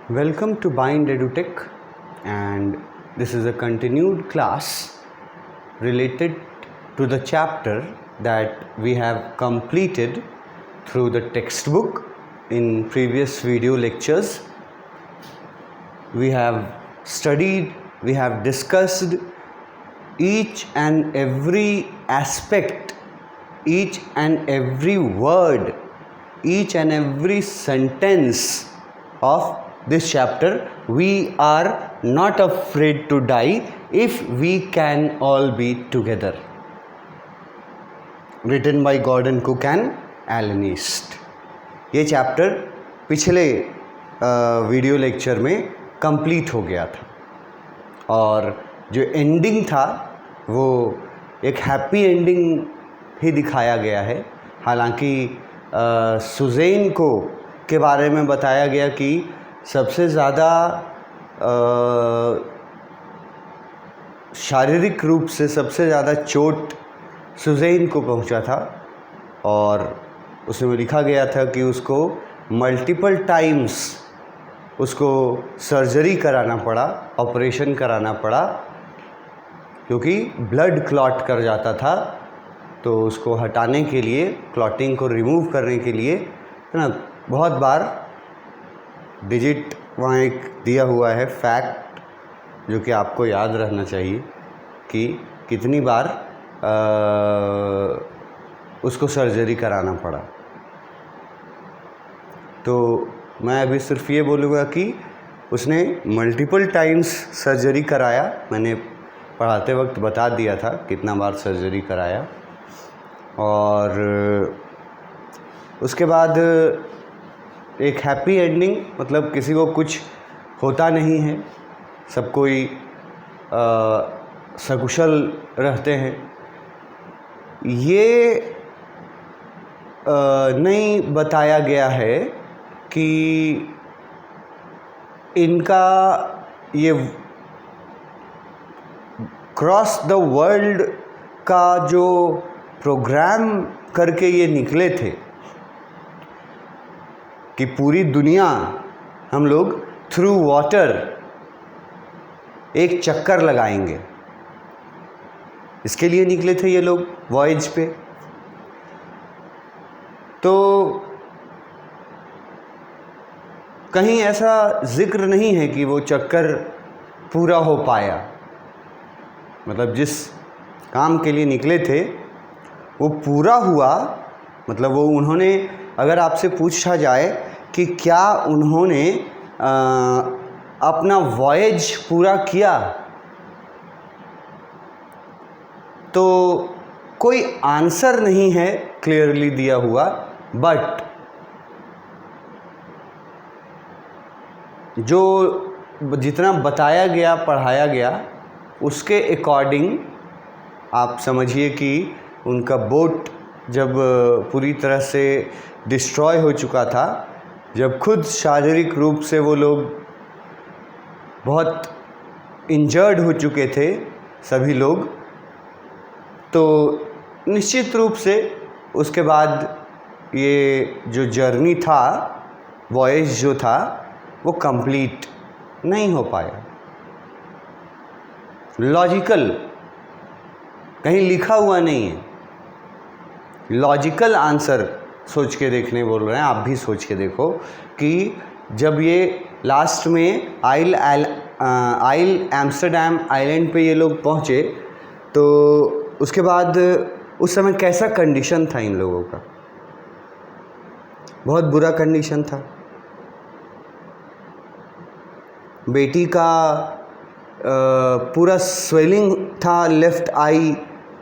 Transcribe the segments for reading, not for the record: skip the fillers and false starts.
Welcome to Bind EduTech, and this is a continued class related to the chapter that we have completed through the textbook in previous video lectures. We have studied, we have discussed each and every aspect, each and every word, each and every sentence of this chapter. We are not afraid to die if we can all be together. Written by Gordon Cook and Alan East. ये chapter पिछले video lecture में complete हो गया था और जो ending था वो एक हैप्पी एंडिंग ही दिखाया गया है। हालांकि सुज़ैन को के बारे में बताया गया कि सबसे ज़्यादा शारीरिक रूप से सबसे ज़्यादा चोट सुज़ैन को पहुंचा था और उसमें लिखा गया था कि उसको मल्टीपल टाइम्स उसको सर्जरी कराना पड़ा, ऑपरेशन कराना पड़ा, क्योंकि ब्लड क्लॉट कर जाता था। तो उसको हटाने के लिए, क्लॉटिंग को रिमूव करने के लिए है ना, बहुत बार डिजिट वहाँ एक दिया हुआ है फैक्ट, जो कि आपको याद रहना चाहिए कि कितनी बार उसको सर्जरी कराना पड़ा। तो मैं अभी सिर्फ ये बोलूँगा कि उसने मल्टीपल टाइम्स सर्जरी कराया। मैंने पढ़ाते वक्त बता दिया था कितना बार सर्जरी कराया। और उसके बाद एक हैप्पी एंडिंग, मतलब किसी को कुछ होता नहीं है, सब कोई सकुशल रहते हैं। ये नहीं बताया गया है कि इनका ये क्रॉस द वर्ल्ड का जो प्रोग्राम करके ये निकले थे कि पूरी दुनिया हम लोग थ्रू वाटर एक चक्कर लगाएंगे, इसके लिए निकले थे ये लोग वॉयज पे। तो कहीं ऐसा जिक्र नहीं है कि वो चक्कर पूरा हो पाया, मतलब जिस काम के लिए निकले थे वो पूरा हुआ। मतलब वो उन्होंने, अगर आपसे पूछा जाए कि क्या उन्होंने अपना वॉयज पूरा किया, तो कोई आंसर नहीं है क्लियरली दिया हुआ, बट जो जितना बताया गया, पढ़ाया गया, उसके अकॉर्डिंग आप समझिए कि उनका बोट जब पूरी तरह से डिस्ट्रॉय हो चुका था, जब खुद शारीरिक रूप से वो लोग बहुत इंजर्ड हो चुके थे सभी लोग, तो निश्चित रूप से उसके बाद ये जो जर्नी था, वॉयज जो था, वो कंप्लीट नहीं हो पाया। लॉजिकल कहीं लिखा हुआ नहीं है, लॉजिकल आंसर सोच के देखने बोल रहे हैं। आप भी सोच के देखो कि जब ये लास्ट में आइल एम्स्टर्डम आइलैंड पे ये लोग पहुँचे, तो उसके बाद उस समय कैसा कंडीशन था इन लोगों का? बहुत बुरा कंडीशन था। बेटी का पूरा स्वेलिंग था लेफ़्ट आई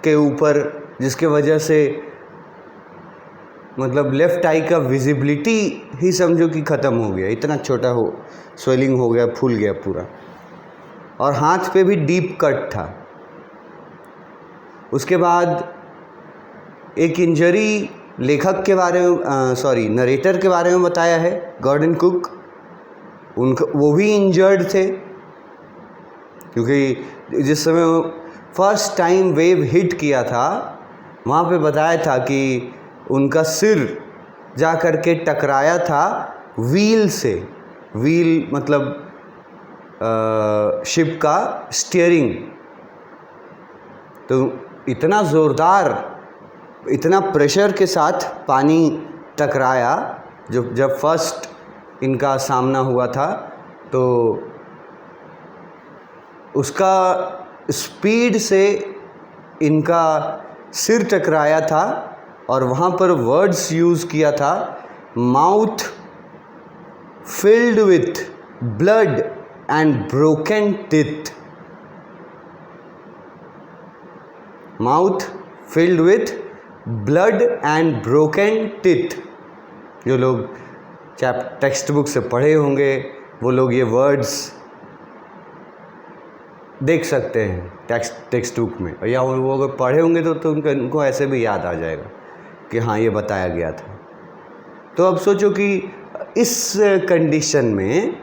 के ऊपर, जिसके वजह से मतलब लेफ़्ट आई का विजिबिलिटी ही समझो कि ख़त्म हो गया, इतना छोटा हो स्वेलिंग हो गया, फूल गया पूरा। और हाथ पे भी डीप कट था। उसके बाद एक इंजरी लेखक के बारे में, नरेटर के बारे में बताया है, गॉर्डन कुक। उनका वो भी इंजर्ड थे, क्योंकि जिस समय फर्स्ट टाइम वेव हिट किया था, वहाँ पे बताया था कि उनका सिर जा कर के टकराया था व्हील से, व्हील मतलब शिप का स्टीयरिंग। तो इतना ज़ोरदार, इतना प्रेशर के साथ पानी टकराया जब फर्स्ट इनका सामना हुआ था, तो उसका स्पीड से इनका सिर टकराया था और वहाँ पर वर्ड्स यूज़ किया था, mouth filled with blood and broken teeth. Mouth filled with blood and broken teeth. जो लोग टेक्स्ट बुक से पढ़े होंगे वो लोग ये वर्ड्स देख सकते हैं टेक्स्ट बुक में, या वो अगर पढ़े होंगे तो उनको ऐसे भी याद आ जाएगा कि हाँ ये बताया गया था। तो अब सोचो कि इस कंडीशन में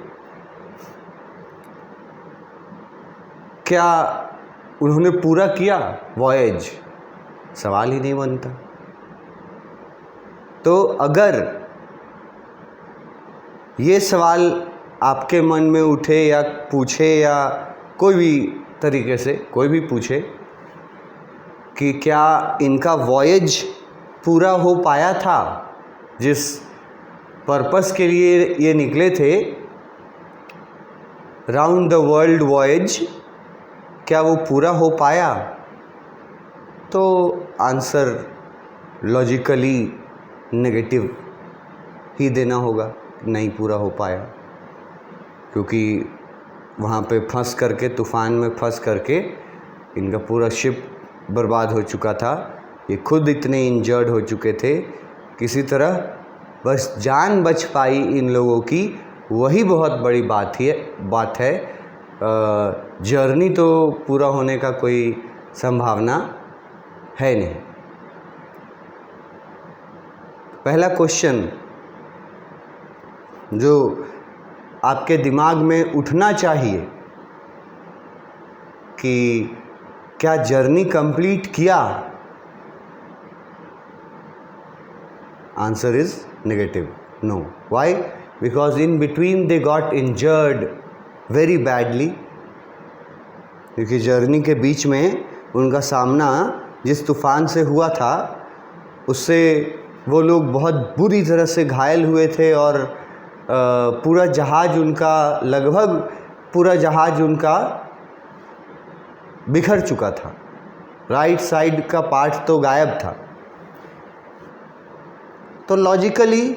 क्या उन्होंने पूरा किया वॉयज? सवाल ही नहीं बनता। तो अगर ये सवाल आपके मन में उठे या पूछे, या कोई भी तरीके से कोई भी पूछे कि क्या इनका वॉयज पूरा हो पाया था, जिस पर्पस के लिए ये निकले थे, राउंड द वर्ल्ड वॉयज, क्या वो पूरा हो पाया? तो आंसर लॉजिकली नेगेटिव ही देना होगा, नहीं पूरा हो पाया, क्योंकि वहाँ पे फंस करके, तूफ़ान में फंस करके इनका पूरा शिप बर्बाद हो चुका था। ये खुद इतने इंजर्ड हो चुके थे, किसी तरह बस जान बच पाई इन लोगों की, वही बहुत बड़ी बात है। जर्नी तो पूरा होने का कोई संभावना है नहीं। पहला क्वेश्चन जो आपके दिमाग में उठना चाहिए कि क्या जर्नी कंप्लीट किया? Answer is negative, no. Why? Because in between they got injured very badly. क्योंकि जर्नी के बीच में उनका सामना जिस तूफ़ान से हुआ था, उससे वो लोग बहुत बुरी तरह से घायल हुए थे, और पूरा जहाज़ उनका, लगभग पूरा जहाज़ उनका बिखर चुका था। राइट साइड का पार्ट तो गायब था। तो लॉजिकली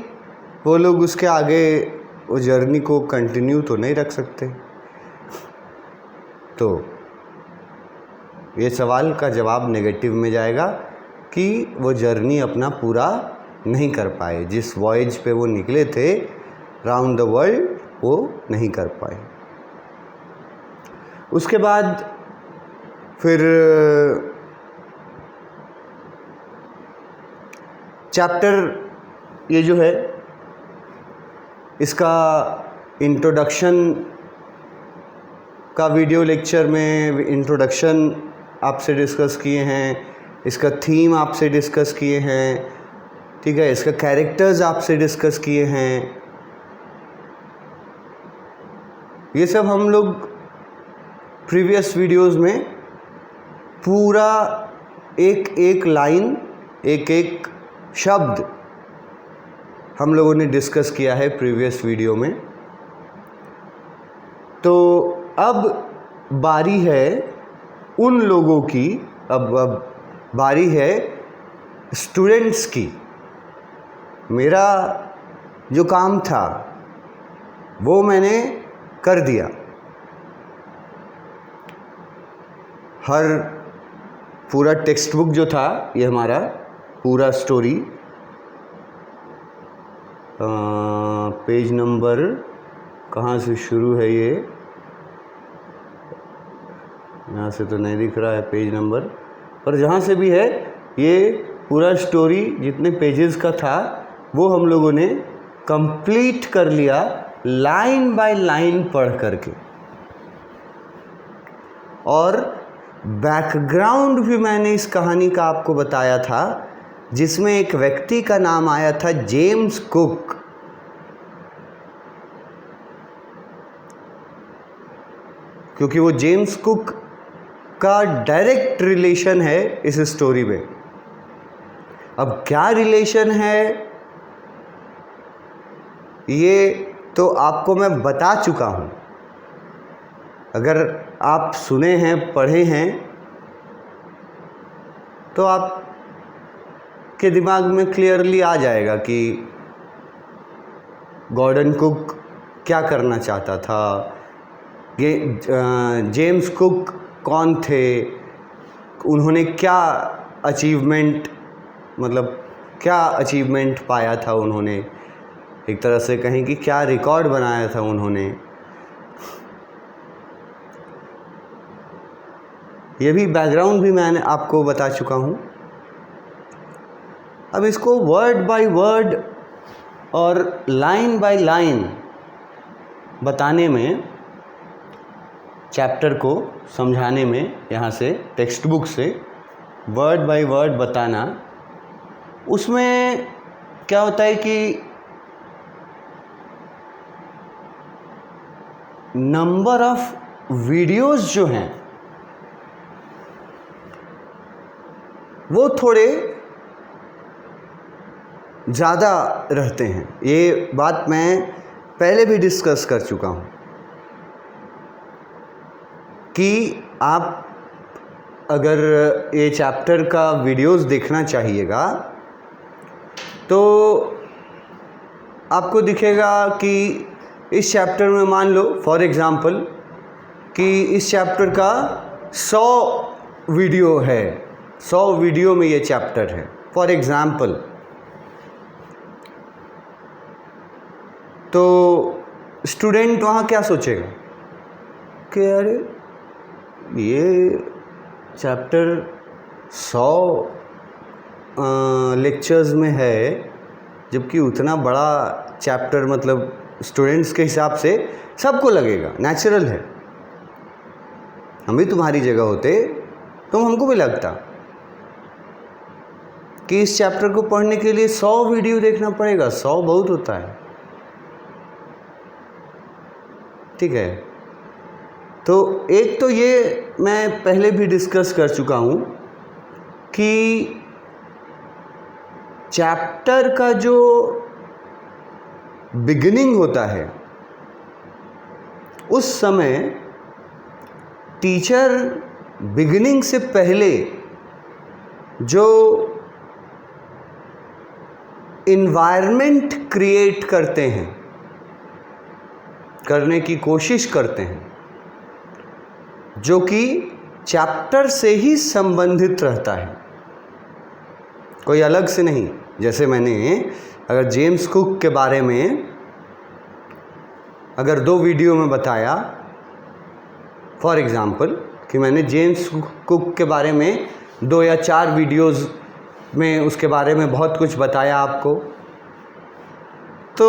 वो लोग उसके आगे वो जर्नी को कंटिन्यू तो नहीं रख सकते। तो ये सवाल का जवाब नेगेटिव में जाएगा कि वो जर्नी अपना पूरा नहीं कर पाए, जिस वॉयज पे वो निकले थे राउंड द वर्ल्ड, वो नहीं कर पाए। उसके बाद फिर चैप्टर ये जो है, इसका इंट्रोडक्शन का वीडियो लेक्चर में इंट्रोडक्शन आपसे डिस्कस किए हैं, इसका थीम आपसे डिस्कस किए हैं, ठीक है, इसका कैरेक्टर्स आपसे डिस्कस किए हैं। ये सब हम लोग प्रीवियस वीडियोस में पूरा एक एक लाइन, एक एक शब्द हम लोगों ने डिस्कस किया है प्रीवियस वीडियो में। तो अब बारी है उन लोगों की, अब बारी है स्टूडेंट्स की। मेरा जो काम था वो मैंने कर दिया। हर पूरा टेक्स्ट बुक जो था, ये हमारा पूरा स्टोरी, पेज नंबर कहाँ से शुरू है, ये यहाँ से तो नहीं दिख रहा है पेज नंबर, पर जहाँ से भी है, ये पूरा स्टोरी जितने पेजेस का था वो हम लोगों ने कंप्लीट कर लिया, लाइन बाय लाइन पढ़ करके। और बैकग्राउंड भी मैंने इस कहानी का आपको बताया था, जिसमें एक व्यक्ति का नाम आया था जेम्स कुक। क्योंकि वो जेम्स कुक का डायरेक्ट रिलेशन है इस स्टोरी में। अब क्या रिलेशन है ये तो आपको मैं बता चुका हूँ। अगर आप सुने हैं, पढ़े हैं, तो आपके दिमाग में क्लियरली आ जाएगा कि गॉर्डन कुक क्या करना चाहता था, जेम्स कुक कौन थे, उन्होंने क्या अचीवमेंट, मतलब क्या अचीवमेंट पाया था उन्होंने, एक तरह से कहें कि क्या रिकॉर्ड बनाया था उन्होंने। ये भी बैकग्राउंड भी मैंने आपको बता चुका हूँ। अब इसको वर्ड बाय वर्ड और लाइन बाय लाइन बताने में, चैप्टर को समझाने में, यहाँ से टेक्स्ट बुक से वर्ड बाय वर्ड बताना, उसमें क्या होता है कि नंबर ऑफ वीडियोस जो हैं वो थोड़े ज़्यादा रहते हैं। ये बात मैं पहले भी डिस्कस कर चुका हूँ कि आप अगर ये चैप्टर का वीडियोस देखना चाहिएगा तो आपको दिखेगा कि इस चैप्टर में, मान लो फॉर एग्ज़ाम्पल कि इस चैप्टर का 100 वीडियो है, 100 वीडियो में ये चैप्टर है फॉर एग्ज़ाम्पल। तो स्टूडेंट वहाँ क्या सोचेगा कि अरे ये चैप्टर 100 लेक्चर्स में है, जबकि उतना बड़ा चैप्टर, मतलब स्टूडेंट्स के हिसाब से सबको लगेगा, नेचुरल है। हम भी तुम्हारी जगह होते तो हमको भी लगता कि इस चैप्टर को पढ़ने के लिए 100 वीडियो देखना पड़ेगा। 100 बहुत होता है, ठीक है। तो एक तो ये मैं पहले भी डिस्कस कर चुका हूँ कि चैप्टर का जो बिगिनिंग होता है उस समय टीचर बिगिनिंग से पहले जो इन्वायरमेंट क्रिएट करते हैं, करने की कोशिश करते हैं, जो कि चैप्टर से ही संबंधित रहता है, कोई अलग से नहीं। जैसे मैंने अगर जेम्स कुक के बारे में अगर 2 वीडियो में बताया, फॉर एग्ज़ाम्पल कि मैंने जेम्स कुक के बारे में 2 या 4 वीडियोज़ में उसके बारे में बहुत कुछ बताया आपको, तो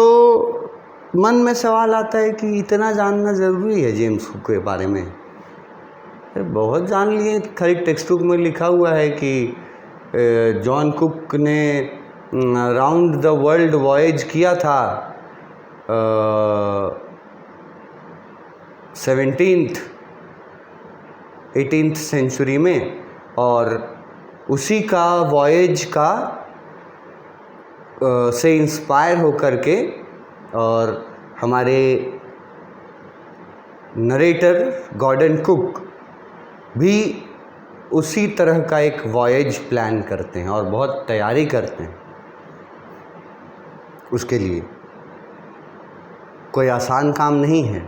मन में सवाल आता है कि इतना जानना ज़रूरी है जेम्स कुक के बारे में? बहुत जान लिए, खाली टेक्स्ट बुक में लिखा हुआ है कि जॉन कुक ने राउंड द वर्ल्ड वॉयज किया था 18th सेंचुरी में, और उसी का वॉयज का से इंस्पायर होकर के, और हमारे नरेटर गॉर्डन कुक भी उसी तरह का एक वॉयज प्लान करते हैं और बहुत तैयारी करते हैं उसके लिए। कोई आसान काम नहीं है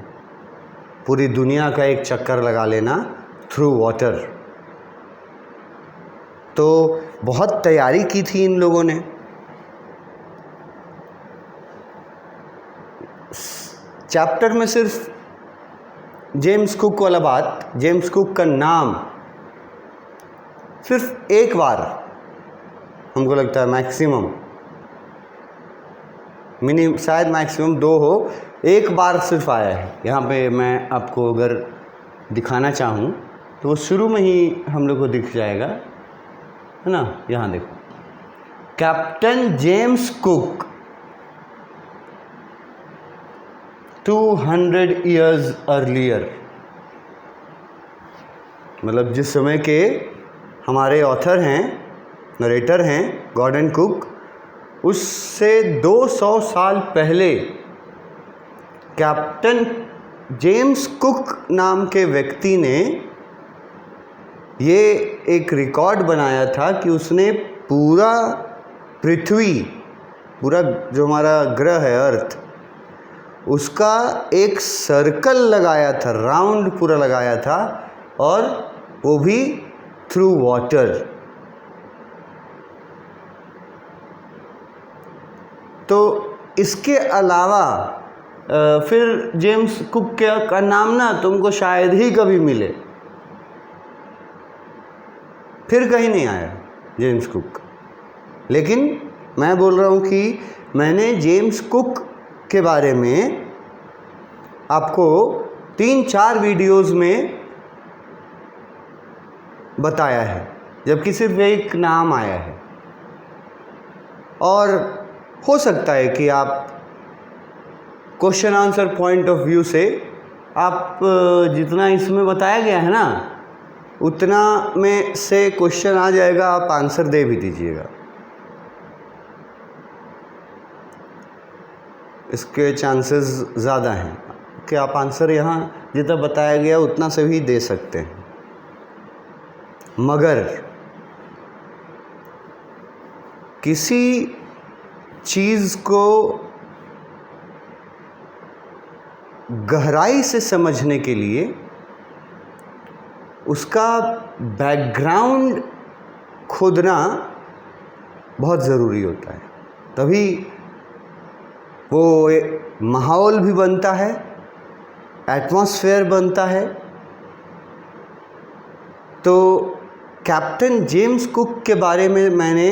पूरी दुनिया का एक चक्कर लगा लेना थ्रू वाटर। तो बहुत तैयारी की थी इन लोगों ने। चैप्टर में सिर्फ जेम्स कुक वाला बात, जेम्स कुक का नाम सिर्फ एक बार, हमको लगता है मैक्सिमम, शायद मैक्सिमम 2 हो, एक बार सिर्फ आया है। यहाँ पे मैं आपको अगर दिखाना चाहूँ तो वो शुरू में ही हम लोग को दिख जाएगा, है ना। यहाँ देखो, captain James cook 200 years earlier, मतलब जिस समय के हमारे ऑथर हैं, नरेटर हैं गॉर्डन कुक, उससे 200 साल पहले कैप्टन जेम्स कुक नाम के व्यक्ति ने ये एक रिकॉर्ड बनाया था कि उसने पूरा पृथ्वी, पूरा जो हमारा ग्रह है अर्थ, उसका एक सर्कल लगाया था, राउंड पूरा लगाया था, और वो भी थ्रू वाटर। तो इसके अलावा फिर जेम्स कुक का नाम ना तुमको शायद ही कभी मिले, फिर कहीं नहीं आया जेम्स कुक। लेकिन मैं बोल रहा हूँ कि मैंने जेम्स कुक के बारे में आपको 3-4 वीडियोस में बताया है, जबकि सिर्फ एक नाम आया है। और हो सकता है कि आप question answer point of view से आप जितना इसमें बताया गया है ना, उतना में से क्वेश्चन आ जाएगा, आप आंसर दे भी दीजिएगा। इसके चांसेस ज़्यादा हैं कि आप आंसर यहाँ जितना बताया गया उतना से भी दे सकते हैं। मगर किसी चीज़ को गहराई से समझने के लिए उसका बैकग्राउंड खोदना बहुत ज़रूरी होता है, तभी वो माहौल भी बनता है, एटमॉस्फेयर बनता है। तो कैप्टन जेम्स कुक के बारे में मैंने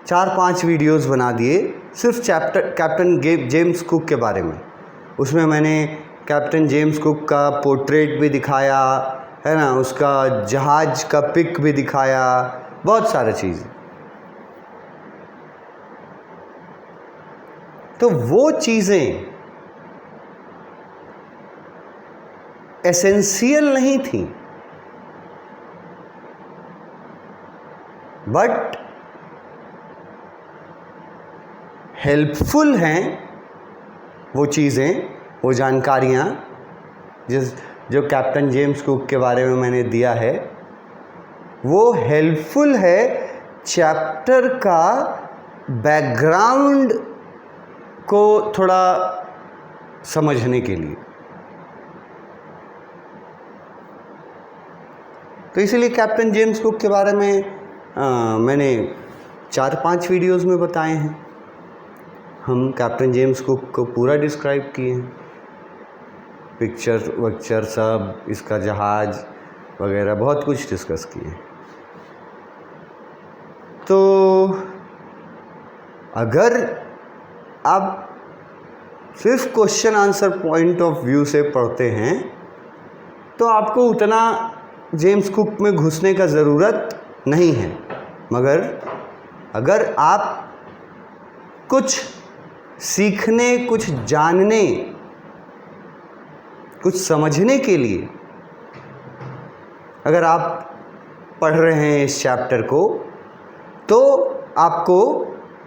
4-5 वीडियोस बना दिए सिर्फ कैप्टन जेम्स कुक के बारे में। उसमें मैंने कैप्टन जेम्स कुक का पोर्ट्रेट भी दिखाया है ना, उसका जहाज का पिक भी दिखाया, बहुत सारी चीज़ें। तो वो चीज़ें एसेंशियल नहीं थी, बट हेल्पफुल हैं वो चीज़ें, वो जानकारियाँ जो कैप्टन जेम्स कुक के बारे में मैंने दिया है, वो हेल्पफुल है चैप्टर का बैकग्राउंड को थोड़ा समझने के लिए। तो इसीलिए कैप्टन जेम्स कुक के बारे में मैंने 4-5 वीडियोस में बताए हैं। हम कैप्टन जेम्स कुक को पूरा डिस्क्राइब किए हैं, पिक्चर वक्चर सब, इसका जहाज वगैरह बहुत कुछ डिस्कस किए हैं। तो अगर आप सिर्फ question answer point of view से पढ़ते हैं तो आपको उतना जेम्स कुक में घुसने का ज़रूरत नहीं है। मगर अगर आप कुछ सीखने, कुछ जानने, कुछ समझने के लिए अगर आप पढ़ रहे हैं इस चैप्टर को, तो आपको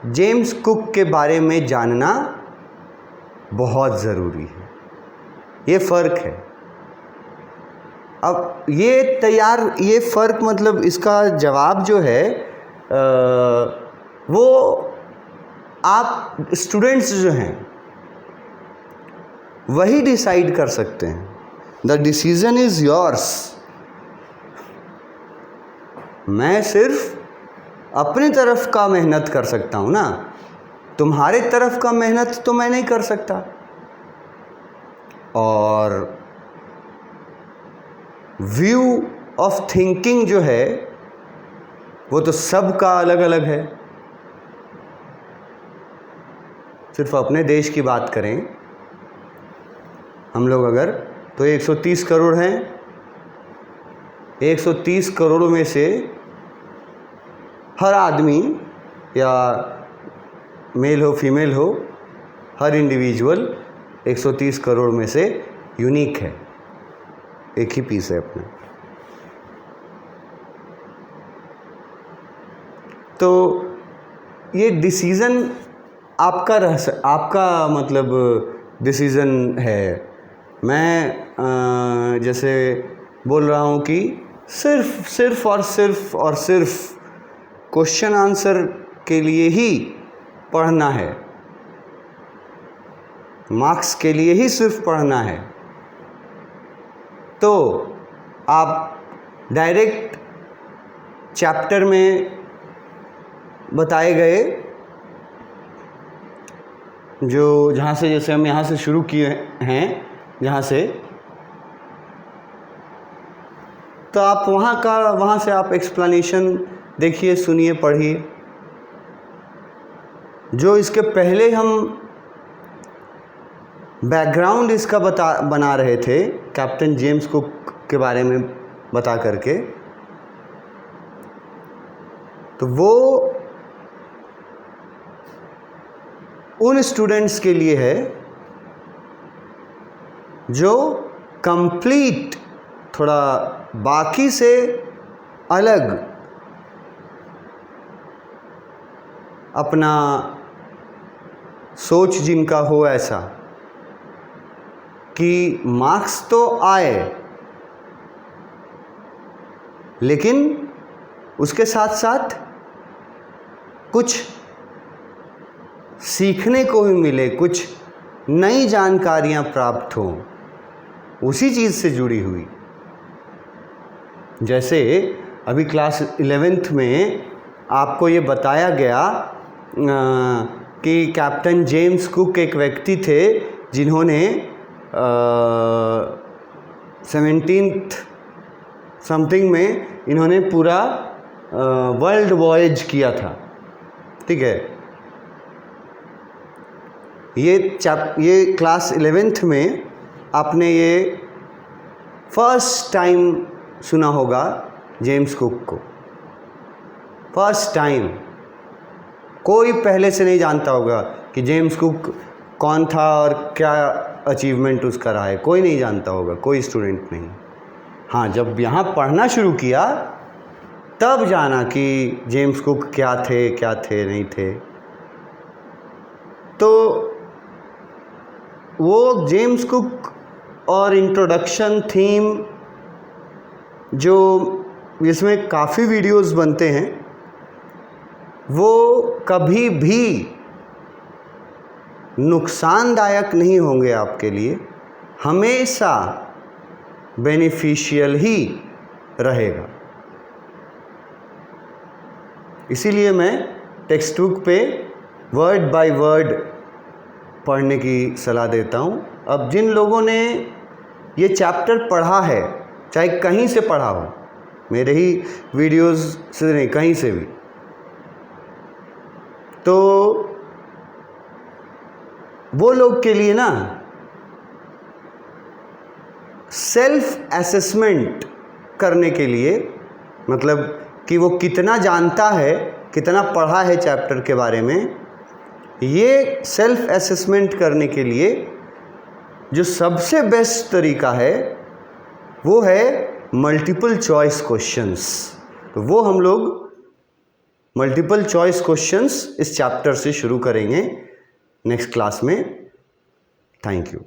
जेम्स कुक के बारे में जानना बहुत ज़रूरी है। ये फ़र्क है। अब ये फ़र्क मतलब इसका जवाब जो है वो आप स्टूडेंट्स जो हैं वही डिसाइड कर सकते हैं। The decision is yours. मैं सिर्फ अपनी तरफ का मेहनत कर सकता हूँ ना, तुम्हारे तरफ का मेहनत तो मैं नहीं कर सकता। और व्यू ऑफ थिंकिंग जो है वो तो सबका अलग अलग है। सिर्फ अपने देश की बात करें हम लोग अगर, तो 130 करोड़ हैं। 130 करोड़ में से हर आदमी, या मेल हो फीमेल हो, हर इंडिविजुअल 130 करोड़ में से यूनिक है, एक ही पीस है अपना। तो ये डिसीज़न आपका मतलब डिसीज़न है। मैं जैसे बोल रहा हूँ कि सिर्फ और सिर्फ क्वेश्चन आंसर के लिए ही पढ़ना है, मार्क्स के लिए ही सिर्फ पढ़ना है, तो आप डायरेक्ट चैप्टर में बताए गए जो जहाँ से, जैसे हम यहाँ से शुरू किए हैं जहाँ से, तो आप वहाँ से आप एक्सप्लेनेशन देखिए, सुनिए, पढ़िए। जो इसके पहले हम बैकग्राउंड इसका बना रहे थे कैप्टन जेम्स कुक के बारे में बता करके, तो वो उन स्टूडेंट्स के लिए है जो कंप्लीट, थोड़ा बाकी से अलग अपना सोच जिनका हो, ऐसा कि मार्क्स तो आए लेकिन उसके साथ साथ कुछ सीखने को भी मिले, कुछ नई जानकारियां प्राप्त हों, उसी चीज़ से जुड़ी हुई। जैसे अभी क्लास 11th में आपको ये बताया गया कि कैप्टन जेम्स कुक एक व्यक्ति थे जिन्होंने 17th समथिंग में इन्होंने पूरा वर्ल्ड वॉयज किया था, ठीक है। ये क्लास 11th में आपने ये फर्स्ट टाइम सुना होगा जेम्स कुक को, फर्स्ट टाइम। कोई पहले से नहीं जानता होगा कि जेम्स कुक कौन था और क्या अचीवमेंट उसका रहा है, कोई नहीं जानता होगा, कोई स्टूडेंट नहीं। हाँ, जब यहाँ पढ़ना शुरू किया तब जाना कि जेम्स कुक क्या थे नहीं थे। तो वो जेम्स कुक और इंट्रोडक्शन थीम जो इसमें काफ़ी वीडियोस बनते हैं, वो कभी भी नुकसानदायक नहीं होंगे आपके लिए, हमेशा बेनिफिशियल ही रहेगा। इसीलिए मैं टेक्स्ट बुक पे वर्ड बाय वर्ड पढ़ने की सलाह देता हूँ। अब जिन लोगों ने ये चैप्टर पढ़ा है, चाहे कहीं से पढ़ा हो, मेरे ही वीडियोस से नहीं, कहीं से भी, तो वो लोग के लिए ना सेल्फ असेसमेंट करने के लिए, मतलब कि वो कितना जानता है, कितना पढ़ा है चैप्टर के बारे में, ये सेल्फ असेसमेंट करने के लिए जो सबसे बेस्ट तरीका है वो है मल्टीपल चॉइस क्वेश्चंस। तो वो हम लोग मल्टीपल चॉइस क्वेश्चंस इस चैप्टर से शुरू करेंगे नेक्स्ट क्लास में। Thank you.